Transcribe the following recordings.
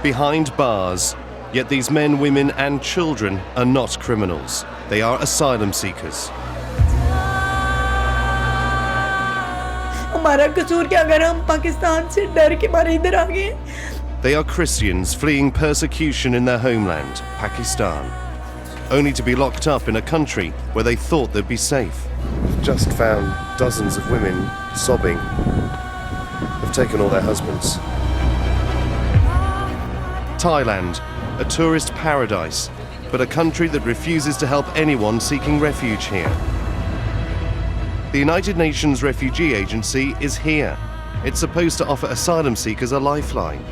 behind bars. Yet these men, women and children are not criminals. They are asylum seekers. हमारा कसूर क्या अगर हम पाकिस्तान से डर के मारे इधर आ गए? They are Christians fleeing persecution in their homeland, Pakistan, only to be locked up in a country where they thought they'd be safe. We've just found dozens of women sobbing. They've taken all their husbands. Thailand, a tourist paradise, but a country that refuses to help anyone seeking refuge here. The United Nations Refugee Agency is here. It's supposed to offer asylum seekers a lifeline.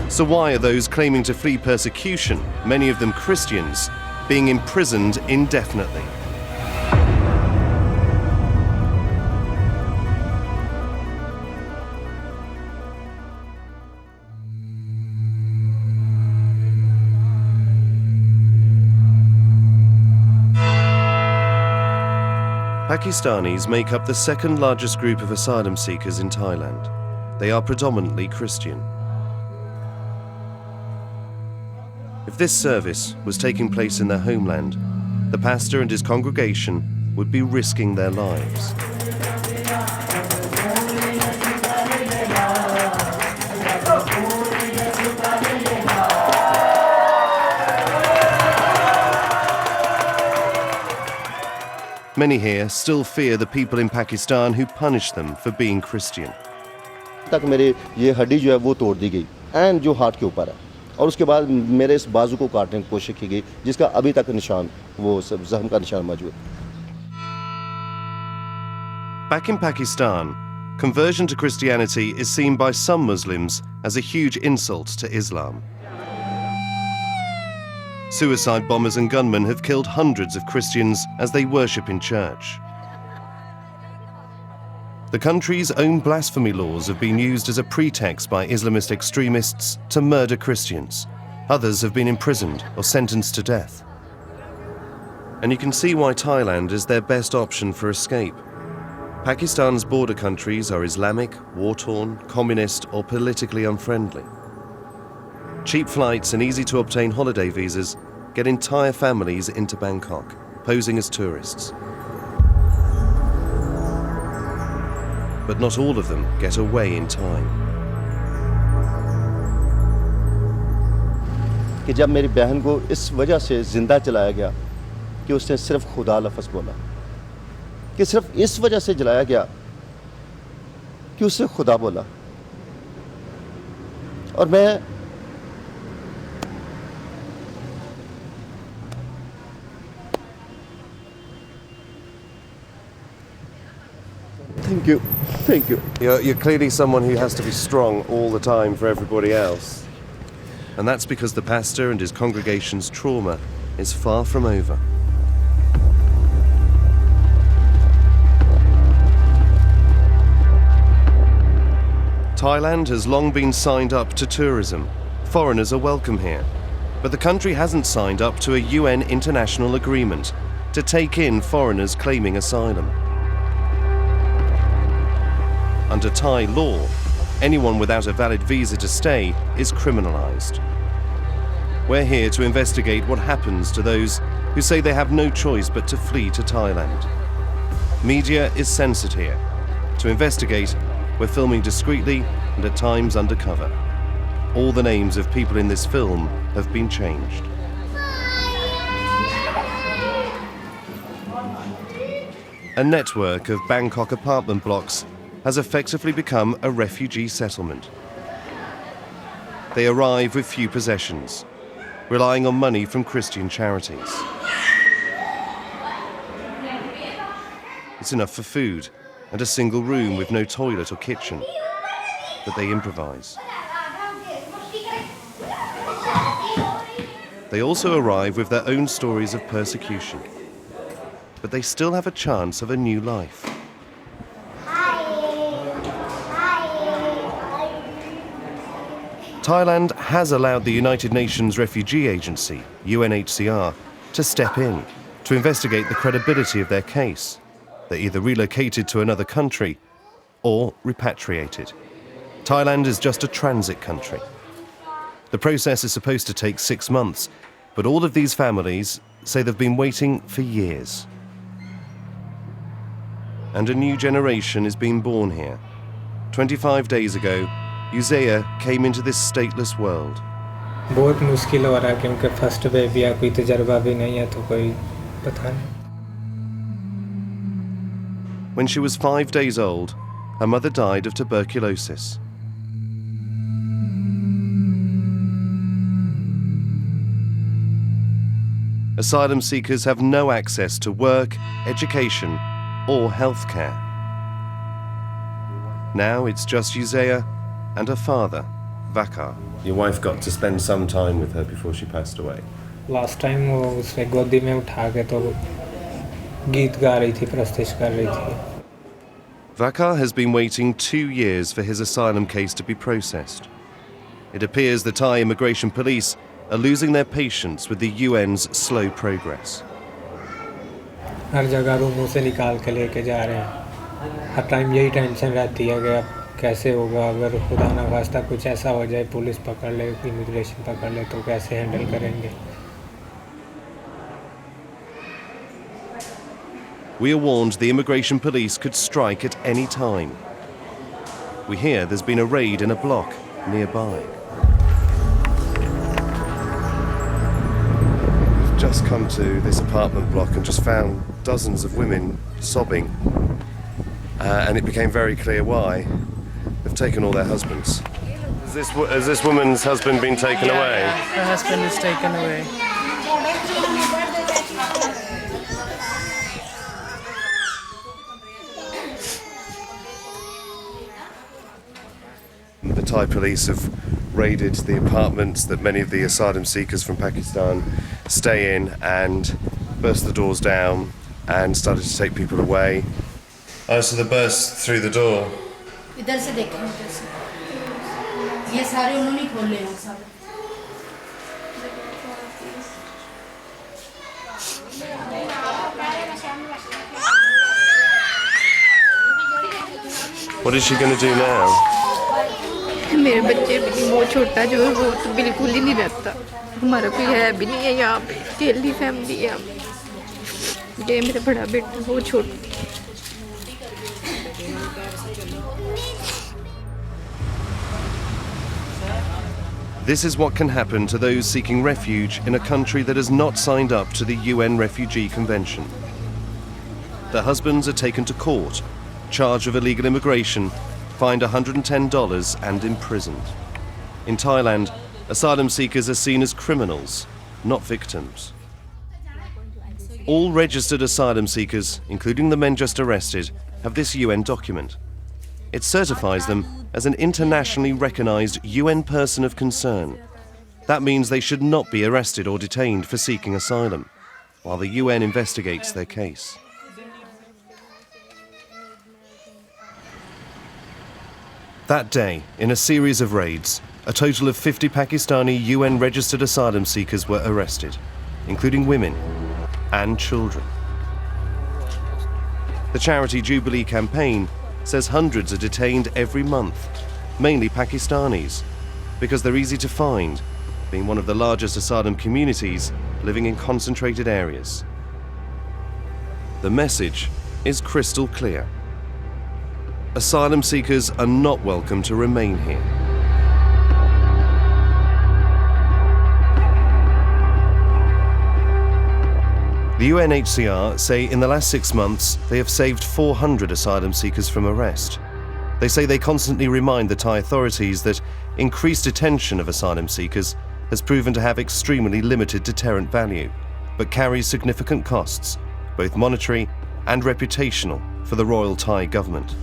So why are those claiming to flee persecution, many of them Christians, being imprisoned indefinitely? Pakistanis make up the second largest group of asylum seekers in Thailand. They are predominantly Christian. If this service was taking place in their homeland, the pastor and his congregation would be risking their lives. Many here still fear the people in Pakistan who punish them for being Christian. तक मेरे ये हड्डी जो है वो तोड़ दी गई and जो हार्ट के ऊपर है और उसके बाद मेरे इस बाजू को काटने की कोशिश की गई जिसका अभी तक निशान वो जख्म का निशान मौजूद है. Back in Pakistan, conversion to Christianity is seen by some Muslims as a huge insult to Islam. Suicide bombers and gunmen have killed hundreds of Christians as they worship in church. The country's own blasphemy laws have been used as a pretext by Islamist extremists to murder Christians. Others have been imprisoned or sentenced to death. And you can see why Thailand is their best option for escape. Pakistan's border countries are Islamic, war-torn, communist or politically unfriendly. Cheap flights and easy-to-obtain holiday visas get entire families into Bangkok, posing as tourists. But not all of them get away in time. कि जब मेरी बहन को इस वजह से जिंदा चलाया गया कि उसने सिर्फ खुदा लफ्ज़ बोला, कि सिर्फ इस वजह से जलाया गया कि उसने खुदा बोला. और मैं Thank you. Thank you. You're clearly someone who has to be strong all the time for everybody else. And that's because the pastor and his congregation's trauma is far from over. Thailand has long been signed up to tourism. Foreigners are welcome here. But the country hasn't signed up to a UN international agreement to take in foreigners claiming asylum. Under Thai law, anyone without a valid visa to stay is criminalized. We're here to investigate what happens to those who say they have no choice but to flee to Thailand. Media is censored here. To investigate, we're filming discreetly and at times undercover. All the names of people in this film have been changed. A network of Bangkok apartment blocks has effectively become a refugee settlement. They arrive with few possessions, relying on money from Christian charities. It's enough for food and a single room with no toilet or kitchen, but they improvise. They also arrive with their own stories of persecution, but they still have a chance of a new life. Thailand has allowed the United Nations Refugee Agency, UNHCR, to step in to investigate the credibility of their case. They're either relocated to another country or repatriated. Thailand is just a transit country. The process is supposed to take 6 months, but all of these families say they've been waiting for years. And a new generation is being born here. 25 days ago, Uzea came into this stateless world. बहुत मुश्किल हो रहा है क्योंकि first baby है, कोई तजर्बा भी नहीं है, तो कोई पता नहीं. When she was 5 days old, her mother died of tuberculosis. Asylum seekers have no access to work, education, or healthcare. Now it's just Uzea and her father, Vakar. Your wife got to spend some time with her before she passed away. Last time वो उसे गोदी में उठा के तो गीत गा रही थी, प्रस्तुत कर रही थी. Vakar has been waiting 2 years for his asylum case to be processed. It appears the Thai immigration police are losing their patience with the UN's slow progress. हर जगह रूमों से निकाल के लेके जा रहे हैं. हर टाइम यही टेंशन रहती है कि अब कैसे होगा, अगर खुदा ना खास्ता कुछ ऐसा हो जाए, पुलिस पकड़ ले, इमिग्रेशन पकड़ ले, तो कैसे हैंडल करेंगे. We are warned the immigration police could strike at any time. We hear there's been a raid in a block nearby. We've just come to this apartment block and just found dozens of women sobbing. And it became very clear why. They've taken all their husbands. Has this woman's husband been taken away? Her husband is taken away. The Thai police have raided the apartments that many of the asylum seekers from Pakistan stay in and burst the doors down and started to take people away. Oh, so they burst through the door. इधर से देखें, इधर से ये सारे उन्होंने खोले हैं सब. What is she going to do now? मेरे बच्चे भी बहुत छोटा जो है, वो तो बिल्कुल ही नहीं रहता. हमारा कोई है भी नहीं है यहाँ पे, अकेली फैमिली है. ये मेरा बड़ा बेटा वो छोटा. This is what can happen to those seeking refuge in a country that has not signed up to the UN Refugee Convention. Their husbands are taken to court, charged with illegal immigration, fined $110 and imprisoned. In Thailand, asylum seekers are seen as criminals, not victims. All registered asylum seekers, including the men just arrested, have this UN document. It certifies them as an internationally recognized UN person of concern. That means they should not be arrested or detained for seeking asylum, while the UN investigates their case. That day, in a series of raids, a total of 50 Pakistani UN-registered asylum seekers were arrested, including women and children. The charity Jubilee campaign says hundreds are detained every month, mainly Pakistanis, because they're easy to find, being one of the largest asylum communities living in concentrated areas. The message is crystal clear. Asylum seekers are not welcome to remain here. The UNHCR say in the last 6 months they have saved 400 asylum seekers from arrest. They say they constantly remind the Thai authorities that increased detention of asylum seekers has proven to have extremely limited deterrent value, but carries significant costs, both monetary and reputational, for the Royal Thai government.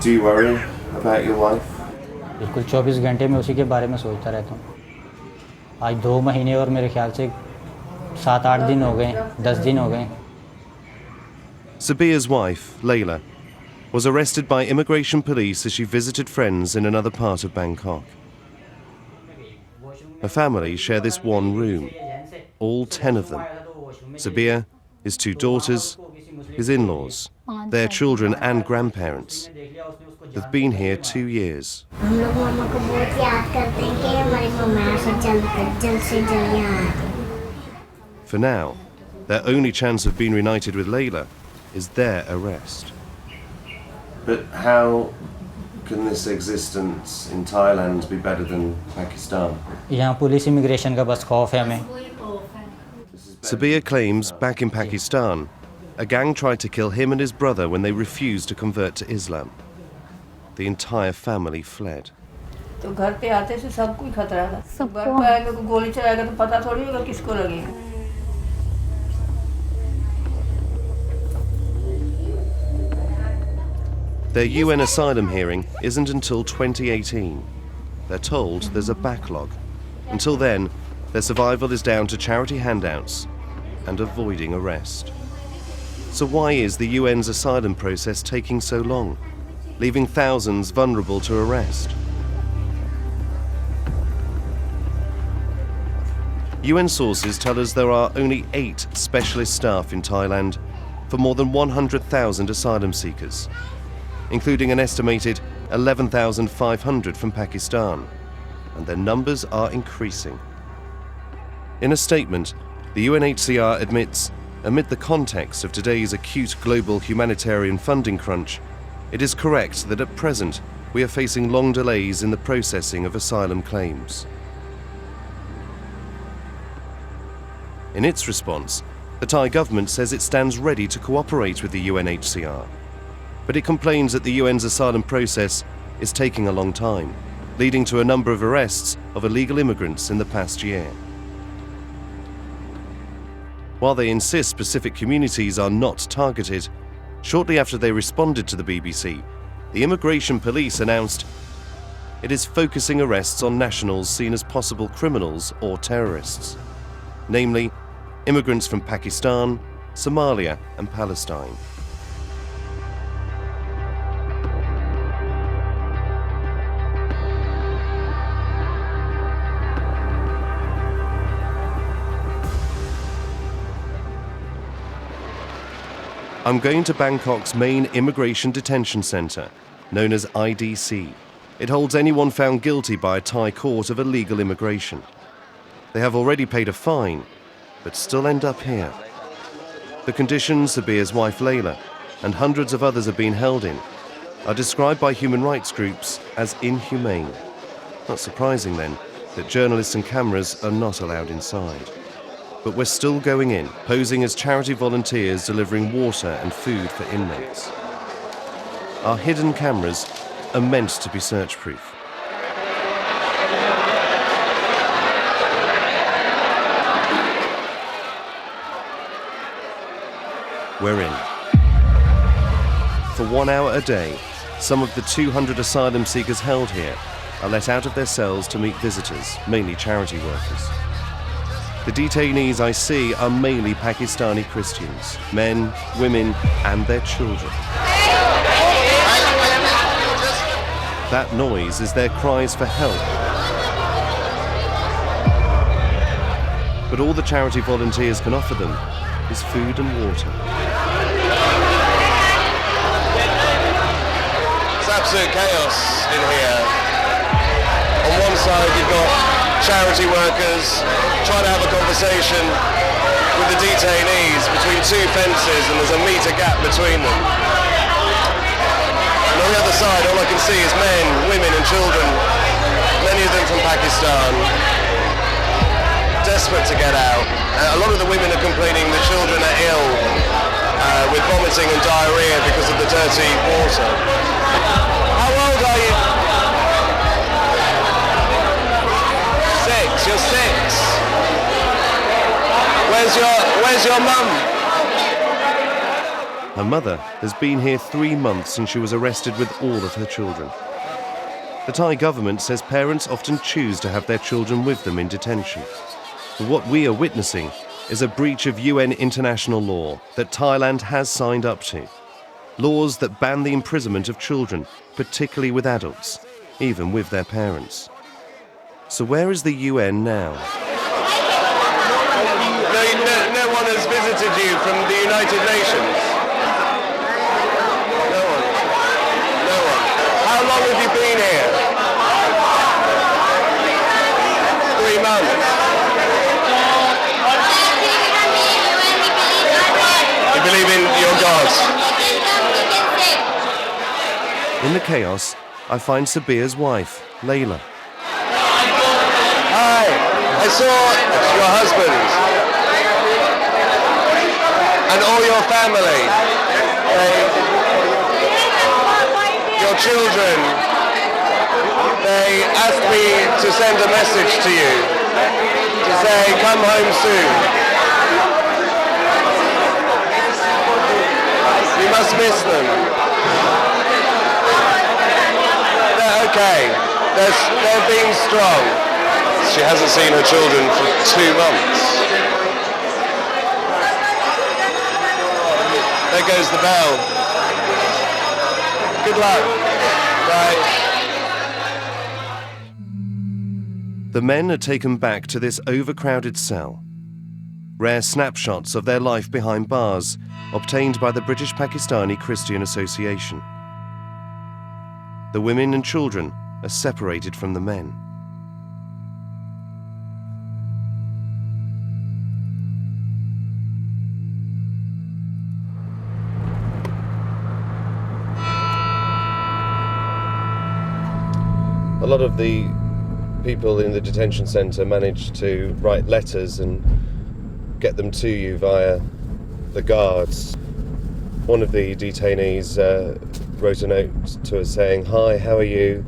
Do you worry about your wife? बिल्कुल 24 घंटे में उसी के बारे में सोचता रहता हूँ. आज 2 महीने और मेरे ख्याल से 7-8 दिन हो गए, 10 दिन हो गए. Sabia's wife, Layla, was arrested by immigration police as she visited friends in another part of Bangkok. Her family share this one room. all 10 of them. Sabir, his 2 daughters, his in-laws, their children and grandparents. They've been here 2 years. For now, their only chance of being reunited with Layla is their arrest. But how can this existence in Thailand be better than Pakistan? यहाँ police immigration का बस खौफ है हमें. Sabir claims back in Pakistan, a gang tried to kill him and his brother when they refused to convert to Islam. The entire family fled. तो घर पे आते से सब कोई खतरा था. घर पे आएगा तो गोली चलाएगा तो पता थोड़ी होगा किसको लगेगा. Their UN asylum hearing isn't until 2018. They're told there's a backlog. Until then, their survival is down to charity handouts and avoiding arrest. So why is the UN's asylum process taking so long, leaving thousands vulnerable to arrest? UN sources tell us there are only 8 specialist staff in Thailand for more than 100,000 asylum seekers, including an estimated 11,500 from Pakistan, and their numbers are increasing. In a statement, the UNHCR admits, amid the context of today's acute global humanitarian funding crunch, it is correct that at present we are facing long delays in the processing of asylum claims. In its response, the Thai government says it stands ready to cooperate with the UNHCR, but it complains that the UN's asylum process is taking a long time, leading to a number of arrests of illegal immigrants in the past year. While they insist specific communities are not targeted, shortly after they responded to the BBC, the immigration police announced it is focusing arrests on nationals seen as possible criminals or terrorists, namely immigrants from Pakistan, Somalia and Palestine. I'm going to Bangkok's main immigration detention centre, known as IDC. It holds anyone found guilty by a Thai court of illegal immigration. They have already paid a fine, but still end up here. The conditions Sabir's wife Layla and hundreds of others have been held in are described by human rights groups as inhumane. Not surprising then that journalists and cameras are not allowed inside. But we're still going in, posing as charity volunteers delivering water and food for inmates. Our hidden cameras are meant to be search-proof. We're in. For 1 hour a day, some of the 200 asylum seekers held here are let out of their cells to meet visitors, mainly charity workers. The detainees I see are mainly Pakistani Christians, men, women, and their children. That noise is their cries for help. But all the charity volunteers can offer them is food and water. It's absolute chaos in here. On one side you've got charity workers trying to have a conversation with the detainees between 2 fences, and there's a metre gap between them. And on the other side all I can see is men, women and children, many of them from Pakistan, desperate to get out. A lot of the women are complaining the children are ill with vomiting and diarrhea because of the dirty water. How old are you? 6, you're 6. Where's your mum? Her mother has been here 3 months and she was arrested with all of her children. The Thai government says parents often choose to have their children with them in detention. But what we are witnessing is a breach of UN international law that Thailand has signed up to. Laws that ban the imprisonment of children, particularly with adults, even with their parents. So where is the UN now? visited you from the United Nations? No one. No one. How long have you been here? 3 months. You believe in your gods? In the chaos, I find Sabia's wife, Layla. Hi, I saw your husband and all your family. Your children, they asked me to send a message to you to say come home soon. You must miss them. They're okay. They're being strong. She hasn't seen her children for 2 months. There goes the bell. Good luck. Bye. The men are taken back to this overcrowded cell. Rare snapshots of their life behind bars, obtained by the British Pakistani Christian Association. The women and children are separated from the men. A lot of the people in the detention centre managed to write letters and get them to you via the guards. One of the detainees wrote a note to us saying, "Hi, how are you?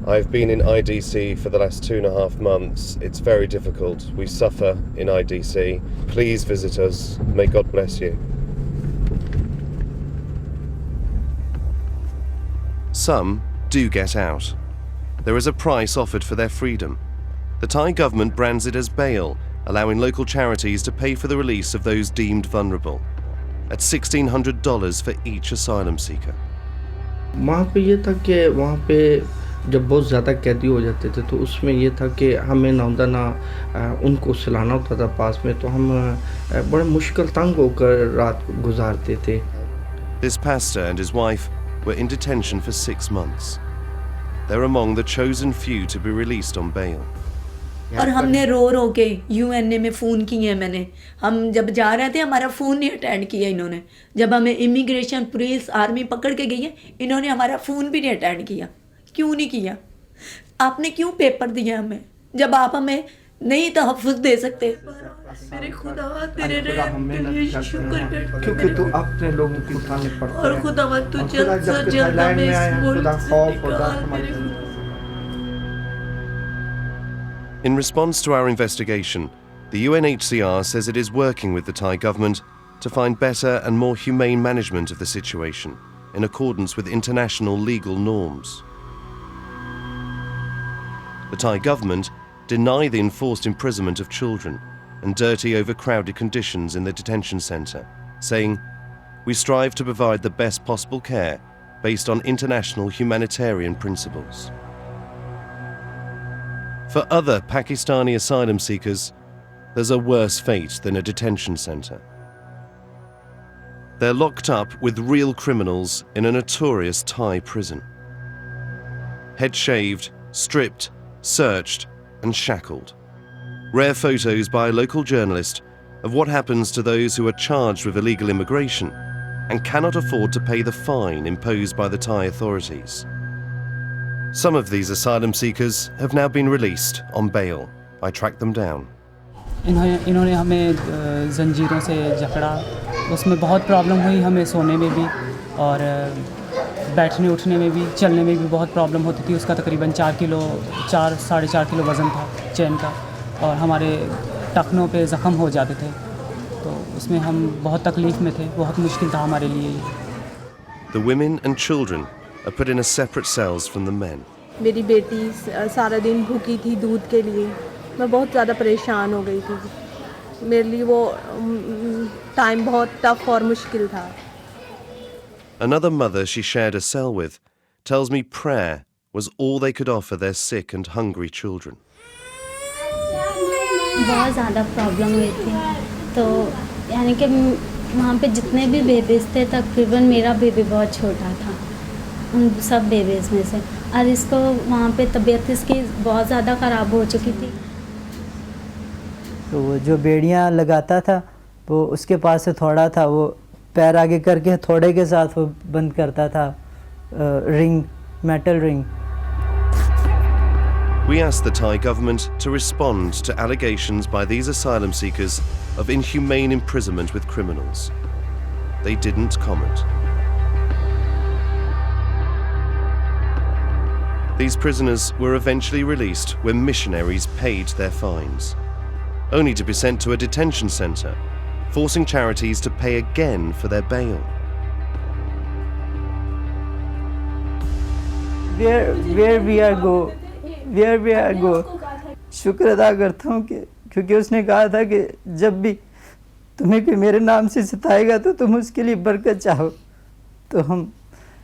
I've been in IDC for the last 2.5 months. It's very difficult. We suffer in IDC. Please visit us. May God bless you." Some do get out. There is a price offered for their freedom. The Thai government brands it as bail, allowing local charities to pay for the release of those deemed vulnerable, at $1,600 for each asylum seeker. वहाँ पे ये था कि वहाँ पे जब बहुत ज़्यादा कैदी हो जाते थे तो उसमें ये था कि हमें ना होता ना उनको सुलाना होता था पास में, तो हम बड़े मुश्किल तंग होकर रात गुजारते थे. This pastor and his wife were in detention for 6 months. They're among the chosen few to be released on bail. और हमने रो के यूएनए में फ़ोन किए हैं मैंने. हम जब जा रहे थे हमारा फ़ोन नहीं अटेंड किया इन्होंने. जब हमें इमिग्रेशन पुलिस आर्मी पकड़ के गई है इन्होंने हमारा फ़ोन भी नहीं अटेंड किया. क्यों नहीं किया? आपने क्यों पेपर दिया हमें जब आप हमें नहीं तहफ़्फ़ुज़ दे सकते? मेरे खुदा तेरे शुक्र कर, क्योंकि तू अपने लोगों की उठाने पड़ते हैं. और खुदा तू जल्द से जल्द हमें इस मुल्क से निकाल. In response to our investigation, the UNHCR says it is working with the Thai government to find better and more humane management of the situation in accordance with international legal norms. The Thai government deny the enforced imprisonment of children and dirty, overcrowded conditions in the detention centre, saying, "We strive to provide the best possible care based on international humanitarian principles." For other Pakistani asylum seekers, there's a worse fate than a detention centre. They're locked up with real criminals in a notorious Thai prison. Head shaved, stripped, searched and shackled. Rare photos by a local journalist of what happens to those who are charged with illegal immigration and cannot afford to pay the fine imposed by the Thai authorities. Some of these asylum seekers have now been released on bail. I tracked them down. इन्होंने हमें जंजीरों से जकड़ा, उसमें बहुत problem हुई हमें सोने में भी और बैठने उठने में भी, चलने में भी बहुत प्रॉब्लम होती थी. उसका तकरीबन 4-4.5 किलो वज़न था चेन का और हमारे टखनों पे ज़ख़म हो जाते थे, तो उसमें हम बहुत तकलीफ़ में थे. बहुत मुश्किल था हमारे लिए. The women and children are put in a separate cells from the men. मेरी बेटी सारा दिन भूखी थी दूध के लिए. मैं बहुत ज़्यादा परेशान हो गई थी. मेरे लिए वो टाइम बहुत टफ और मुश्किल था. Another mother she shared a cell with tells me prayer was all they could offer their sick and hungry children. बहुत ज़्यादा प्रॉब्लम हुई थी, तो यानी कि वहाँ पे जितने भी बेबीज़ थे तकरीबन मेरा बेबी बहुत छोटा था उन सब बेबीज़ में से, और इसको वहाँ पे तबीयत इसकी बहुत ज़्यादा ख़राब हो चुकी थी। तो वो जो बेड़ियाँ लगाता था वो उसके पास से थोड़ा था, वो पैर आगे करके थोड़े के साथ वो बंद करता था, ring, metal ring. We asked the Thai government to respond to allegations by these asylum seekers of inhumane imprisonment with criminals. They didn't comment. These prisoners were eventually released when missionaries paid their fines, only to be sent to a detention centre, forcing charities to pay again for their bail. Where we are go, शुक्र अदा करता हूँ कि क्योंकि उसने कहा था कि जब भी तुम्हें कोई मेरे नाम से सताएगा तो तुम उसके लिए बरकत चाहो। तो हम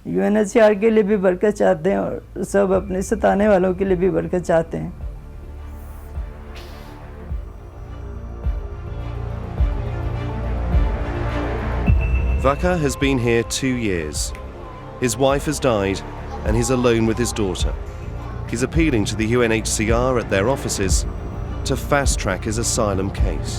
UNHCR के लिए भी बरकत चाहते हैं और सब अपने सताने वालों के लिए भी बरकत चाहते हैं। Vaka has been here 2 years. His wife has died and he's alone with his daughter. He's appealing to the UNHCR at their offices to fast-track his asylum case.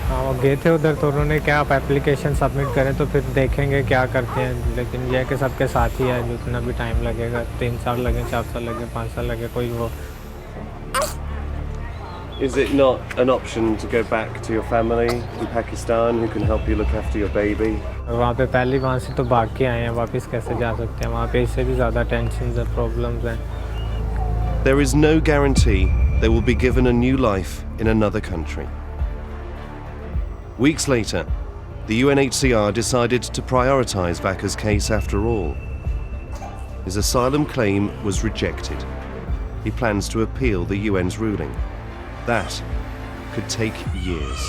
हाँ, वो गए थे उधर तो उन्होंने क्या आप एप्लीकेशन सबमिट करें तो फिर देखेंगे क्या करते हैं, लेकिन यह कि सबके साथ ही है, जितना भी टाइम लगेगा, 3 साल लगे, 4 साल लगे, 5 साल लगे, कोई वो। Is it not an option to go back to your family in Pakistan who can help you look after your baby? वहाँ पे पहले वहाँ से तो भाग के आए हैं, वापस कैसे जा सकते हैं? वहाँ पे इससे भी ज़्यादा टेंशन और प्रॉब्लम्स हैं। There is no guarantee they will be given a new life in another country. Weeks later, the UNHCR decided to prioritise Vaka's case after all. His asylum claim was rejected. He plans to appeal the UN's ruling. That could take years.